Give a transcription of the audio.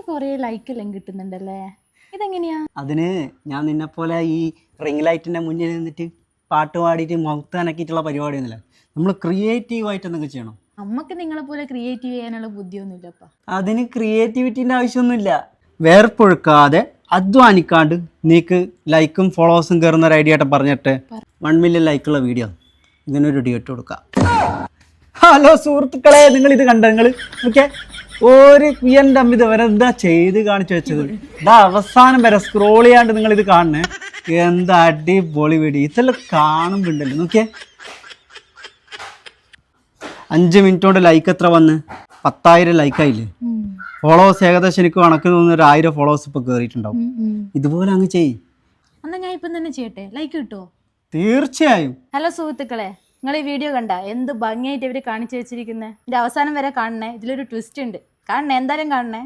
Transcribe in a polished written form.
കൊറേ ലൈക്ക് എല്ലാം കിട്ടുന്നുണ്ടല്ലേ, ഇതെങ്ങനെയാ? അതിന് ഞാൻ നിന്നെപ്പോലെ ഈ റിംഗ് ലൈറ്റിൻ്റെ മുന്നിൽ നിന്നിട്ട് പാട്ട് പാടിയിട്ട് മുഖത്തനക്കിയിട്ടുള്ള പരിപാടിയൊന്നുമില്ല. നമ്മൾ ക്രിയേറ്റീവായിട്ട് എന്തെങ്കിലും ചെയ്യണം. അമ്മക്ക് നിങ്ങളെ പോലെ ക്രിയേറ്റീവ് ചെയ്യാനുള്ള ബുദ്ധിയൊന്നുമില്ലപ്പാ. അതിന് ക്രിയേറ്റിവിറ്റീൻ്റെ ആവശ്യമൊന്നുമില്ല. വേർപ്പൊഴുക്കാതെ അധ്വാനിക്കാണ്ട് നീക്ക് ലൈക്കും ഫോളോവേഴ്സും കയറുന്ന ഒരു ഐഡിയ ആയിട്ട് പറഞ്ഞിട്ട് 1 മില്യൺ ലൈക്കുള്ള വീഡിയോ ഇതിനൊരു ഡിയോട്ട് കൊടുക്കാം. ഹലോ സുഹൃത്തുക്കളെ, നിങ്ങൾ ഇത് കണ്ട? നിങ്ങൾ ഓക്കെ ഒരു കുയ്യൻ്റെ അമ്മിത് വരെ എന്താ ചെയ്ത് കാണിച്ചു വെച്ചത്? ഇതാ അവസാനം വരെ സ്ക്രോൾ ചെയ്യാണ്ട് നിങ്ങൾ ഇത് കാണണേ. എന്താ അടിപൊളി വീഡിയോ, ഇതെല്ലാം കാണുമ്പോണ്ടല്ലോ. നോക്കിയേ, 5 മിനിറ്റ് കൊണ്ട് ലൈക്ക് എത്ര വന്ന്? 10,000 ലൈക്കായില്ലേ? ഫോളോവേഴ്സ് ഏകദേശം എനിക്ക് കണക്ക് തോന്നുന്ന ഒരു 1000 ഫോളോവേഴ്സ് ഇപ്പോൾ കയറിയിട്ടുണ്ടാവും. ഇതുപോലെ അങ്ങ് ചെയ്യും. എന്നാ ഞാൻ ഇപ്പം തന്നെ ചെയ്യട്ടെ, ലൈക്ക് കിട്ടുമോ? തീർച്ചയായും. ഹലോ സുഹൃത്തുക്കളെ, നിങ്ങൾ ഈ വീഡിയോ കണ്ട? എന്ത് ഭംഗിയായിട്ട് ഇവർ കാണിച്ചു വെച്ചിരിക്കുന്നത്. ഇതിന്റെ അവസാനം വരെ കാണണേ, ഇതിലൊരു ട്വിസ്റ്റ് ഉണ്ട്. കാണണേ, എന്തായാലും കാണണേ.